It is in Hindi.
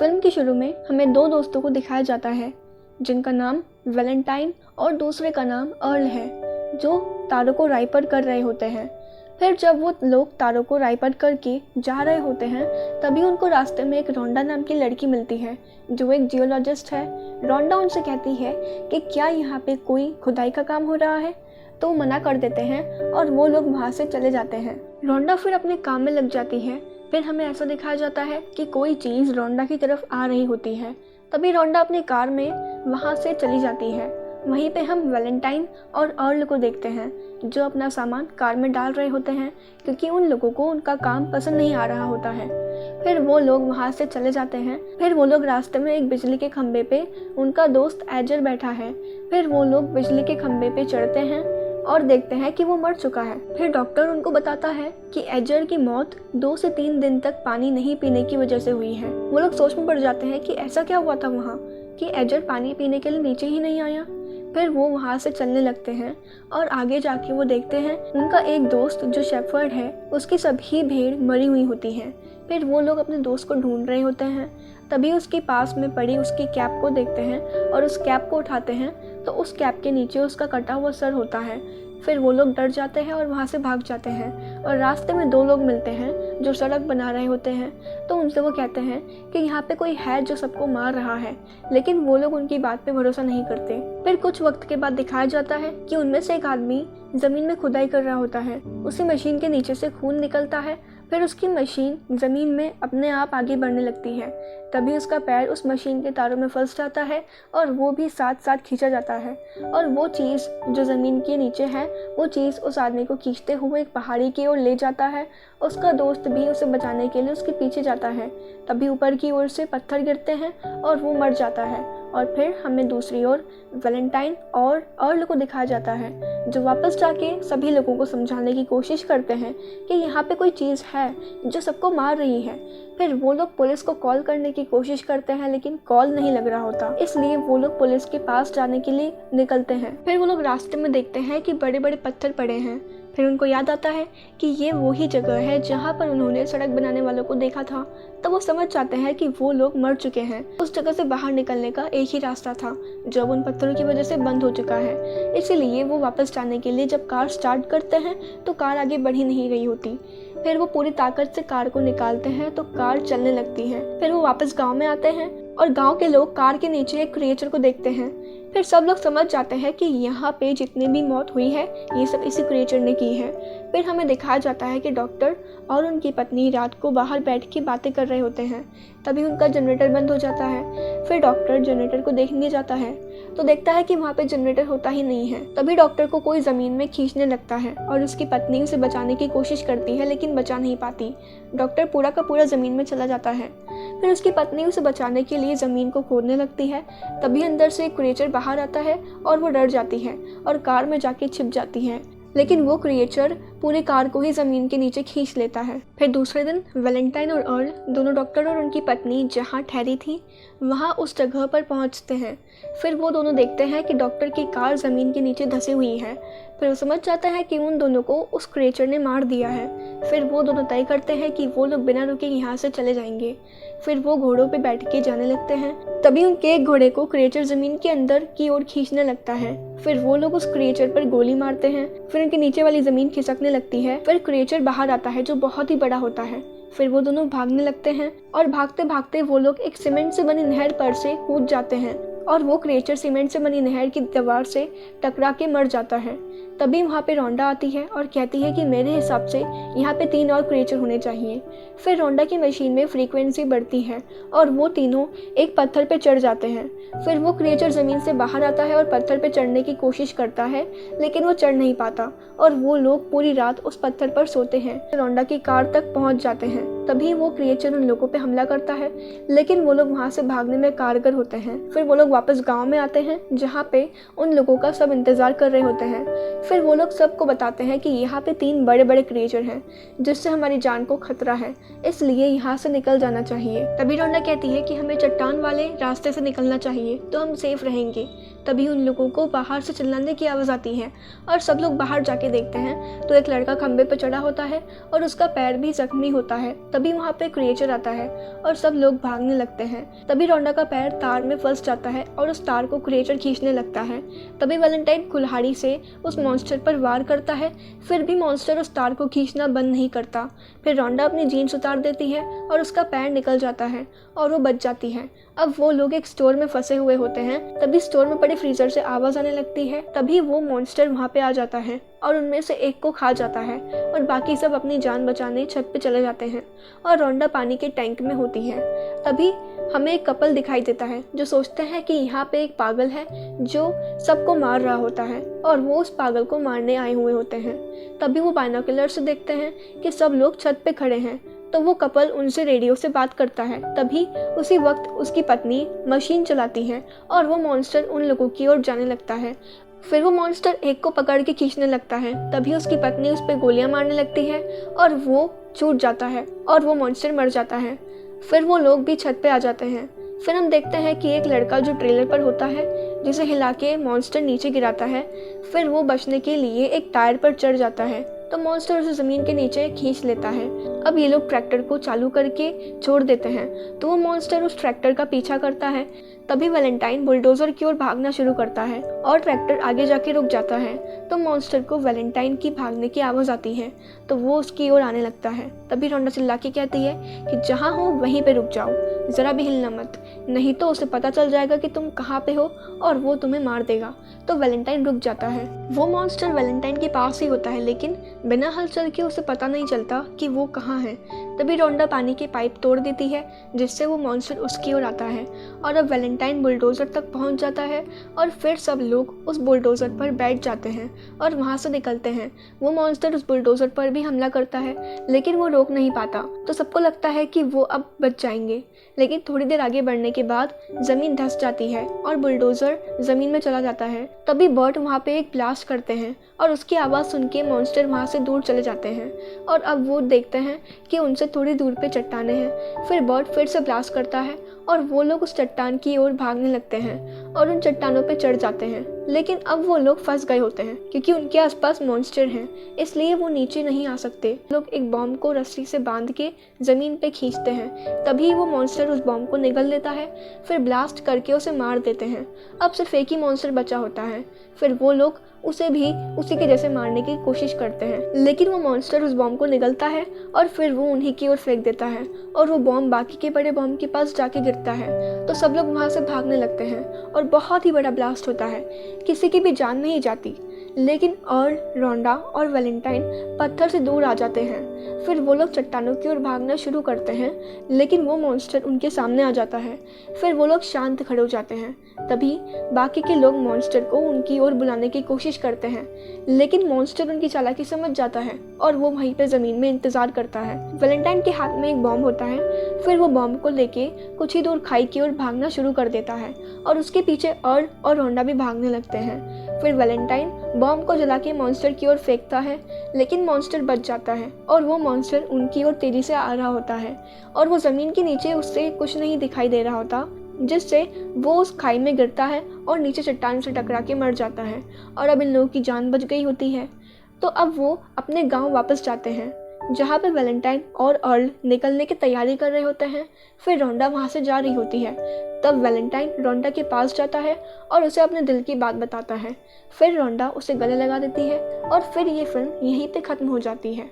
फिल्म के शुरू में हमें दो दोस्तों को दिखाया जाता है जिनका नाम वैलेंटाइन और दूसरे का नाम अर्ल है, जो तारों को राइपर कर रहे होते हैं। फिर जब वो लोग तारों को राइपर करके जा रहे होते हैं तभी उनको रास्ते में एक रोंडा नाम की लड़की मिलती है जो एक जियोलॉजिस्ट है। रोंडा उनसे कहती है कि क्या यहाँ पे कोई खुदाई का काम हो रहा है, तो वो मना कर देते हैं और वो लोग वहाँ से चले जाते हैं। रोंडा फिर अपने काम में लग जाती है। फिर हमें ऐसा दिखाया जाता है कि कोई चीज़ रोंडा की तरफ आ रही होती है। तभी रोंडा अपनी कार में वहाँ से चली जाती है। वहीं पे हम वैलेंटाइन और अर्ल को देखते हैं जो अपना सामान कार में डाल रहे होते हैं क्योंकि उन लोगों को उनका काम पसंद नहीं आ रहा होता है। फिर वो लोग वहाँ से चले जाते हैं। फिर वो लोग रास्ते में एक बिजली के खंभे पे उनका दोस्त एजर बैठा है। फिर वो लोग बिजली के खंभे पे चढ़ते हैं और देखते हैं कि वो मर चुका है। फिर डॉक्टर उनको बताता है कि एजर की मौत 2 से 3 दिन तक पानी नहीं पीने की वजह से हुई है। वो लोग सोच में पड़ जाते हैं कि ऐसा क्या हुआ था वहाँ कि एजर पानी पीने के लिए नीचे ही नहीं आया। फिर वो वहाँ से चलने लगते हैं और आगे जाके वो देखते हैं उनका एक दोस्त जो शेफर्ड है उसकी सभी भेड़ मरी हुई होती हैं। फिर वो लोग अपने दोस्त को ढूंढ रहे होते हैं। तभी उसके पास में पड़ी उसकी कैप को देखते हैं और उस कैप को उठाते हैं तो उस कैप के नीचे उसका कटा हुआ सर होता है। फिर वो लोग डर जाते हैं और वहाँ से भाग जाते हैं और रास्ते में 2 लोग मिलते हैं जो सड़क बना रहे होते हैं। तो उनसे वो कहते हैं कि यहाँ पे कोई है जो सबको मार रहा है, लेकिन वो लोग उनकी बात पे भरोसा नहीं करते। फिर कुछ वक्त के बाद दिखाया जाता है कि उनमें से एक आदमी ज़मीन में खुदाई कर रहा होता है। उसी मशीन के नीचे से खून निकलता है। फिर उसकी मशीन ज़मीन में अपने आप आगे बढ़ने लगती है। तभी उसका पैर उस मशीन के तारों में फंस जाता है और वो भी साथ साथ खींचा जाता है और वो चीज़ जो ज़मीन के नीचे है वो चीज़ उस आदमी को खींचते हुए एक पहाड़ी की ओर ले जाता है। उसका दोस्त भी उसे बचाने के लिए उसके पीछे जाता है। तभी ऊपर की ओर से पत्थर गिरते हैं और वो मर जाता है। और फिर हमें दूसरी ओर वैलेंटाइन और अर्ल को दिखाया जाता है जो वापस जाके सभी लोगों को समझाने की कोशिश करते हैं कि यहाँ पे कोई चीज़ है जो सबको मार रही है। फिर वो लोग पुलिस को कॉल करने की कोशिश करते हैं लेकिन कॉल नहीं लग रहा होता, इसलिए वो लोग पुलिस के पास जाने के लिए निकलते हैं। फिर वो लोग रास्ते में देखते हैं कि बड़े बड़े पत्थर पड़े हैं। फिर उनको याद आता है कि ये वही जगह है जहाँ पर उन्होंने सड़क बनाने वालों को देखा था। तब वो समझ जाते हैं कि वो लोग मर चुके हैं। उस जगह से बाहर निकलने का एक ही रास्ता था जो अब उन पत्थरों की वजह से बंद हो चुका है। इसीलिए वो वापस जाने के लिए जब कार स्टार्ट करते हैं तो कार आगे बढ़ ही नहीं रही होती। फिर वो पूरी ताकत से कार को निकालते हैं तो कार चलने लगती है। फिर वो वापस गाँव में आते हैं और गाँव के लोग कार के नीचे एक क्रिएचर को देखते हैं। फिर सब लोग समझ जाते हैं कि यहाँ पे जितनी भी मौत हुई है ये सब इसी क्रिएचर ने की है। फिर हमें दिखाया जाता है कि डॉक्टर और उनकी पत्नी रात को बाहर बैठ के बातें कर रहे होते हैं। तभी उनका जनरेटर बंद हो जाता है। फिर डॉक्टर जनरेटर को देखने जाता है तो देखता है कि वहाँ पे जनरेटर होता ही नहीं है। तभी डॉक्टर को कोई ज़मीन में खींचने लगता है और उसकी पत्नी उसे बचाने की कोशिश करती है लेकिन बचा नहीं पाती। डॉक्टर पूरा का पूरा ज़मीन में चला जाता है। फिर उसकी पत्नी उसे बचाने के लिए ज़मीन को खोदने लगती है। तभी अंदर से एक क्रिएचर बाहर आता है और वो डर जाती है और कार में जाके छिप जाती है, लेकिन वो क्रिएचर पूरी कार को ही ज़मीन के नीचे खींच लेता है। फिर दूसरे दिन वैलेंटाइन और अर्ल दोनों डॉक्टर और उनकी पत्नी जहाँ ठहरी थी वहाँ उस जगह पर पहुँचते हैं। फिर वो दोनों देखते हैं कि डॉक्टर की कार ज़मीन के नीचे धंसी हुई है। फिर वो समझ जाता है कि उन दोनों को उस क्रिएचर ने मार दिया है। फिर वो दोनों तय करते हैं कि वो लोग बिना रुके यहाँ से चले जाएंगे। फिर वो घोड़ों पे बैठ के जाने लगते हैं। तभी उनके एक घोड़े को क्रिएचर ज़मीन के अंदर की ओर खींचने लगता है। फिर वो लोग उस क्रिएचर पर गोली मारते हैं। फिर उनके नीचे वाली ज़मीन खिसकने लगती है। फिर क्रिएचर बाहर आता है जो बहुत ही बड़ा होता है। फिर वो दोनों भागने लगते हैं और भागते भागते वो लोग एक सीमेंट से बनी नहर पर से कूद जाते हैं और वो क्रिएचर सीमेंट से बनी नहर की दीवार से टकरा के मर जाता है। तभी वहाँ पे रोंडा आती है और कहती है कि मेरे हिसाब से यहाँ पे 3 और क्रिएचर होने चाहिए। फिर रोंडा की मशीन में फ्रीक्वेंसी बढ़ती है और वो तीनों एक पत्थर पे चढ़ जाते हैं। फिर वो क्रिएचर ज़मीन से बाहर आता है और पत्थर पे चढ़ने की कोशिश करता है लेकिन वो चढ़ नहीं पाता और वो लोग पूरी रात उस पत्थर पर सोते हैं। रोंडा की कार तक पहुँच जाते हैं। तभी वो क्रिएचर उन लोगों पे हमला करता है लेकिन वो लोग वहाँ से भागने में कारगर होते हैं। फिर वो लोग वापस गाँव में आते हैं जहाँ पे उन लोगों का सब इंतज़ार कर रहे होते हैं। फिर वो लोग सबको बताते हैं कि यहाँ पे 3 बड़े बड़े क्रिएचर हैं जिससे हमारी जान को खतरा है, इसलिए यहाँ से निकल जाना चाहिए। तभी रोंडा कहती है कि हमें चट्टान वाले रास्ते से निकलना चाहिए तो हम सेफ रहेंगे। तभी उन लोगों को बाहर से चिल्लाने की आवाज़ आती है और सब लोग बाहर जाके देखते हैं तो एक लड़का खंबे पर चढ़ा होता है और उसका पैर भी जख्मी होता है। तभी वहाँ पे क्रिएचर आता है और सब लोग भागने लगते हैं। तभी रोंडा का पैर तार में फंस जाता है और उस तार को क्रिएचर खींचने लगता है। तभी वैलेंटाइन कुल्हाड़ी से उस मॉन्स्टर पर वार करता है, फिर भी मॉन्स्टर उस तार को खींचना बंद नहीं करता। फिर रोंडा अपनी जीन्स उतार देती है और उसका पैर निकल जाता है और वो बच जाती है। अब वो लोग एक स्टोर में फंसे हुए होते हैं। तभी स्टोर में पड़े फ्रीजर से आवाज़ आने लगती है। तभी वो मॉन्स्टर वहाँ पे आ जाता है और उनमें से एक को खा जाता है और बाकी सब अपनी जान बचाने छत पे चले जाते हैं और रोंडा पानी के टैंक में होती है। तभी हमें एक कपल दिखाई देता है जो सोचते हैं कि यहाँ पे एक पागल है जो सबको मार रहा होता है और वो उस पागल को मारने आए हुए होते हैं। तभी वो बाइनोकुलर से देखते हैं कि सब लोग छत पे खड़े हैं तो वो कपल उनसे रेडियो से बात करता है। तभी उसी वक्त उसकी पत्नी मशीन चलाती है और वो मॉन्स्टर उन लोगों की ओर जाने लगता है। फिर वो मॉन्स्टर एक को पकड़ के खींचने लगता है। तभी उसकी पत्नी उस पर गोलियां मारने लगती है और वो छूट जाता है और वो मॉन्स्टर मर जाता है। फिर वो लोग भी छत पे आ जाते हैं। फिर हम देखते हैं कि एक लड़का जो ट्रेलर पर होता है जिसे हिला के मॉन्स्टर नीचे गिराता है। फिर वो बचने के लिए एक टायर पर चढ़ जाता है तो मॉन्स्टर उसे ज़मीन के नीचे खींच लेता है। अब ये लोग ट्रैक्टर को चालू करके छोड़ देते हैं तो वो मॉन्स्टर उस ट्रैक्टर का पीछा करता है। तभी वैलेंटाइन बुलडोज़र की ओर भागना शुरू करता है और ट्रैक्टर आगे जाके रुक जाता है तो मॉन्स्टर को वैलेंटाइन की भागने की आवाज़ आती है तो वो उसकी ओर आने लगता है। तभी रोंडा चिल्ला के कहती है कि जहाँ हो वहीं पे रुक जाओ, ज़रा भी हिलना मत, नहीं तो उसे पता चल जाएगा कि तुम कहाँ पे हो और वो तुम्हें मार देगा। तो वैलेंटाइन रुक जाता है। वो मॉन्स्टर वैलेंटाइन के पास ही होता है लेकिन बिना हलचल के उसे पता नहीं चलता कि वो कहाँ है। तभी रोंडा पानी के पाइप तोड़ देती है जिससे वो मॉन्स्टर उसकी ओर आता है और अब वैलेंटाइन बुलडोज़र तक पहुंच जाता है और फिर सब लोग उस बुलडोज़र पर बैठ जाते हैं और वहां से निकलते हैं। वो मॉन्स्टर उस बुलडोज़र पर भी हमला करता है लेकिन वो रोक नहीं पाता तो सबको लगता है कि वो अब बच जाएंगे। लेकिन थोड़ी देर आगे बढ़ने के बाद ज़मीन धंस जाती है और बुलडोज़र ज़मीन में चला जाता है। तभी बर्ट वहाँ पे एक ब्लास्ट करते हैं और उसकी आवाज़ सुन के मॉन्स्टर वहाँ से दूर चले जाते हैं और अब वो देखते हैं कि उनसे थोड़ी दूर पे चट्टानें हैं। फिर बर्ट फिर से ब्लास्ट करता है और वो लोग उस चट्टान की ओर भागने लगते हैं और उन चट्टानों पे चढ़ जाते हैं। लेकिन अब वो लोग फंस गए होते हैं क्योंकि उनके आसपास मॉन्स्टर हैं, इसलिए वो नीचे नहीं आ सकते। लोग एक बॉम्ब को रस्सी से बांध के ज़मीन पे खींचते हैं। तभी वो मॉन्स्टर उस बॉम्ब को निगल लेता है, फिर ब्लास्ट करके उसे मार देते हैं। अब सिर्फ एक ही मॉन्स्टर बचा होता है। फिर वो लोग उसे भी उसी के जैसे मारने की कोशिश करते हैं लेकिन वो मॉन्स्टर उस बॉम्ब को निगलता है और फिर वो उन्हीं की ओर फेंक देता है और वो बॉम्ब बाकी के बड़े बॉम्ब के पास जाके गिरता है तो सब लोग वहाँ से भागने लगते हैं और बहुत ही बड़ा ब्लास्ट होता है। किसी की भी जान नहीं जाती लेकिन रोंडा और वैलेंटाइन पत्थर से दूर आ जाते हैं। फिर वो लोग चट्टानों की ओर भागना शुरू करते हैं लेकिन वो मॉन्स्टर उनके सामने आ जाता है। फिर वो लोग शांत खड़े हो जाते हैं। तभी बाकी के लोग मॉन्स्टर को उनकी ओर बुलाने की कोशिश करते हैं लेकिन मॉन्स्टर उनकी चालाकी समझ जाता है और वो वहीं पे ज़मीन में इंतज़ार करता है। वैलेंटाइन के हाथ में एक बॉम्ब होता है। फिर वो बॉम्ब को लेके कुछ ही दूर खाई की ओर भागना शुरू कर देता है और उसके पीछे और रोंडा भी भागने लगते हैं। फिर वैलेंटाइन बॉम्ब को जला के मॉन्स्टर की ओर फेंकता है लेकिन मॉन्स्टर बच जाता है और वो मॉन्स्टर उनकी ओर तेजी से आ रहा होता है और वो ज़मीन के नीचे उससे कुछ नहीं दिखाई दे रहा होता जिससे वो उस खाई में गिरता है और नीचे चट्टान से टकरा के मर जाता है और अब इन लोगों की जान बच गई होती है। तो अब वो अपने गांव वापस जाते हैं जहाँ पे वैलेंटाइन और अर्ल निकलने की तैयारी कर रहे होते हैं। फिर रोंडा वहाँ से जा रही होती है। तब वैलेंटाइन रोंडा के पास जाता है और उसे अपने दिल की बात बताता है। फिर रोंडा उसे गले लगा देती है और फिर ये फिल्म यहीं पे ख़त्म हो जाती है।